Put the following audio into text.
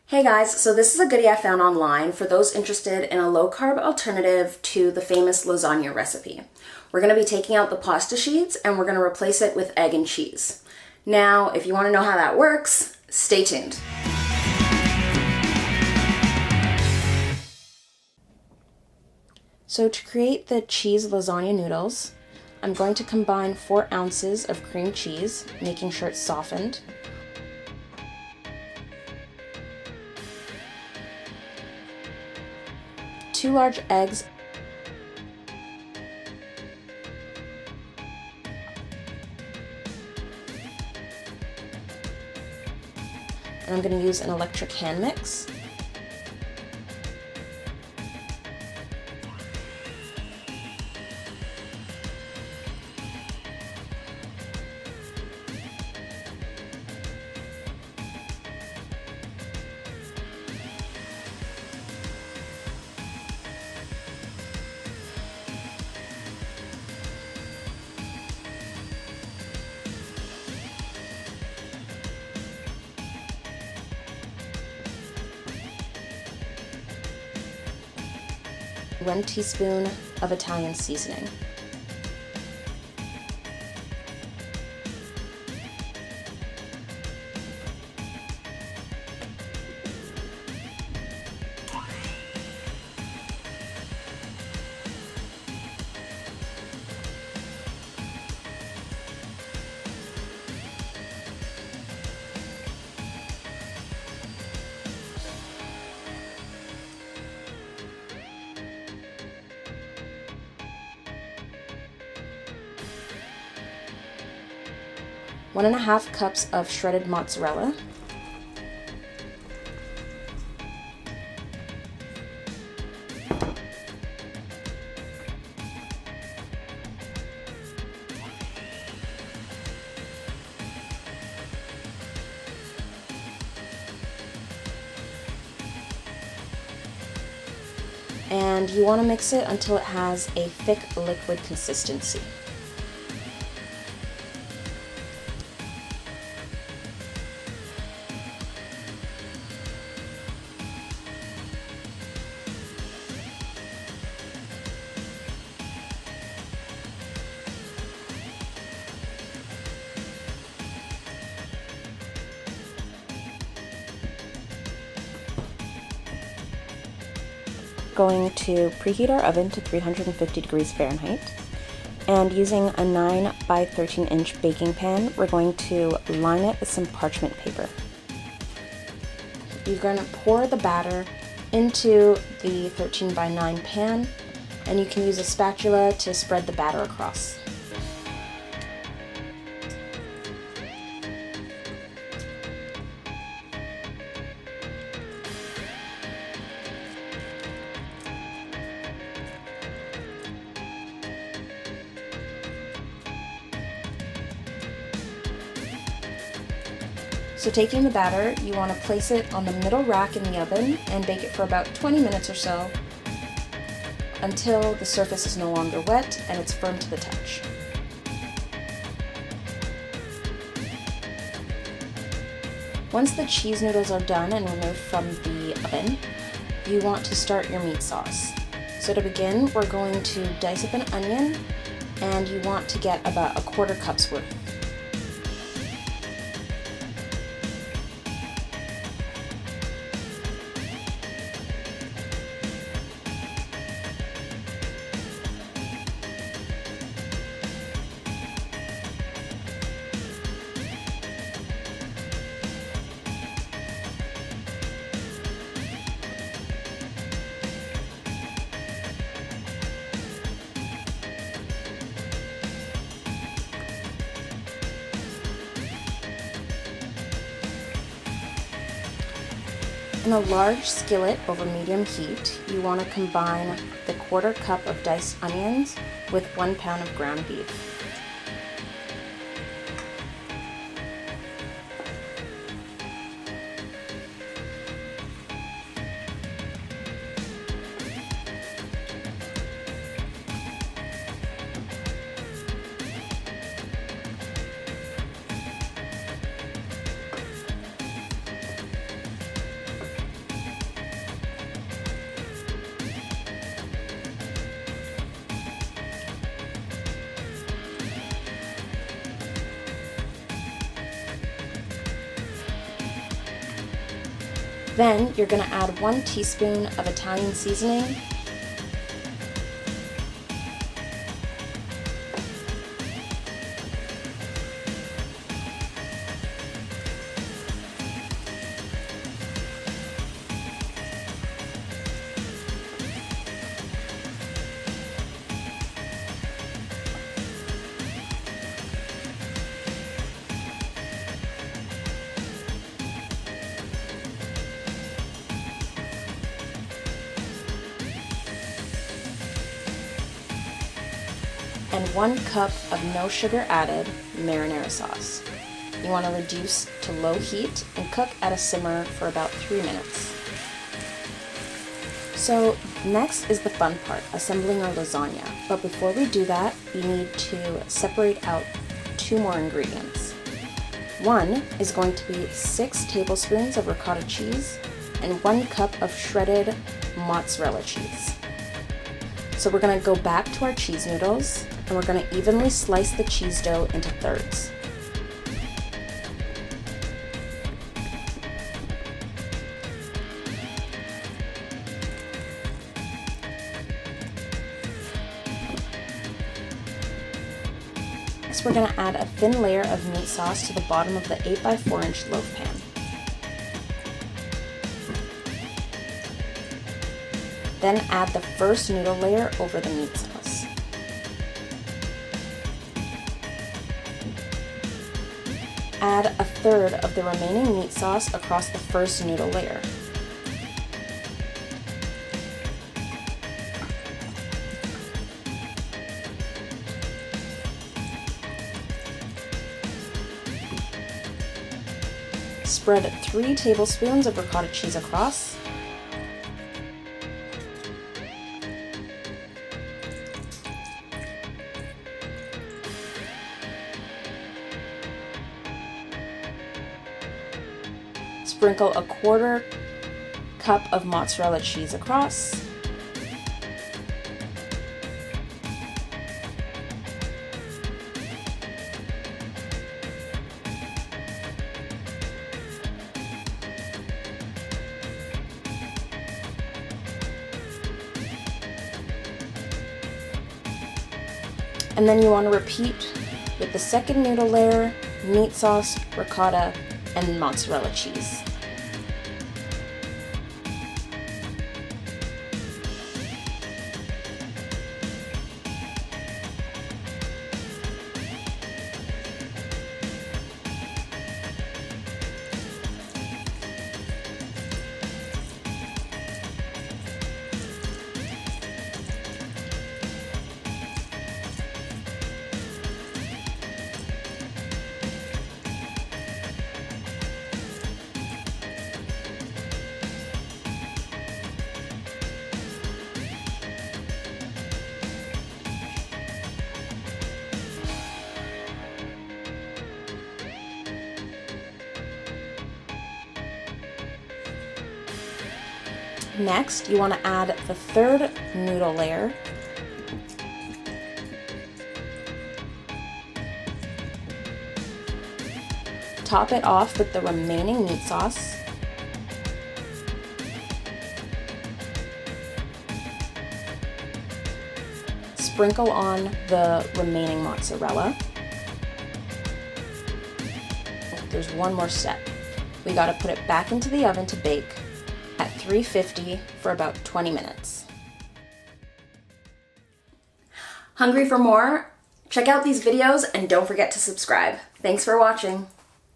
Hey guys, so this is a goodie I found online for those interested in a low-carb alternative to the famous lasagna recipe. We're going to be taking out the pasta sheets and we're going to replace it with egg and cheese. Now, if you want to know how that works, stay tuned. So to create the cheese lasagna noodles, I'm going to combine 4 ounces of cream cheese, making sure it's softened, 2 large eggs, and I'm going to use an electric hand mix. One teaspoon of Italian seasoning. One and a half cups of shredded mozzarella, and you want to mix it until it has a thick liquid consistency. Going to preheat our oven to 350 degrees Fahrenheit, and using a 9 by 13 inch baking pan, we're going to line it with some parchment paper. You're going to pour the batter into the 13 by 9 pan, and you can use a spatula to spread the batter across. So taking the batter, you want to place it on the middle rack in the oven and bake it for about 20 minutes or so until the surface is no longer wet and it's firm to the touch. Once the cheese noodles are done and removed from the oven, you want to start your meat sauce. So to begin, we're going to dice up an onion, and you want to get about 1/4 cup's worth. In a large skillet over medium heat, you want to combine the 1/4 cup of diced onions with 1 pound of ground beef. Then you're going to add 1 teaspoon of Italian seasoning, and 1 cup of no sugar added marinara sauce. You want to reduce to low heat and cook at a simmer for about 3 minutes. So next is the fun part, assembling our lasagna. But before we do that, we need to separate out 2 more ingredients. One is going to be 6 tablespoons of ricotta cheese and 1 cup of shredded mozzarella cheese. So we're going to go back to our cheese noodles and we're going to evenly slice the cheese dough into thirds. Next, we're going to add a thin layer of meat sauce to the bottom of the 8x4 inch loaf pan. Then add the first noodle layer over the meat sauce. Add a third of the remaining meat sauce across the first noodle layer. Spread 3 tablespoons of ricotta cheese across. Sprinkle a 1/4 cup of mozzarella cheese across. And then you want to repeat with the second noodle layer, meat sauce, ricotta, and mozzarella cheese. Next, you want to add the third noodle layer. Top it off with the remaining meat sauce. Sprinkle on the remaining mozzarella. There's one more step. We got to put it back into the oven to bake at 350 for about 20 minutes. Hungry for more? Check out these videos and don't forget to subscribe. Thanks for watching.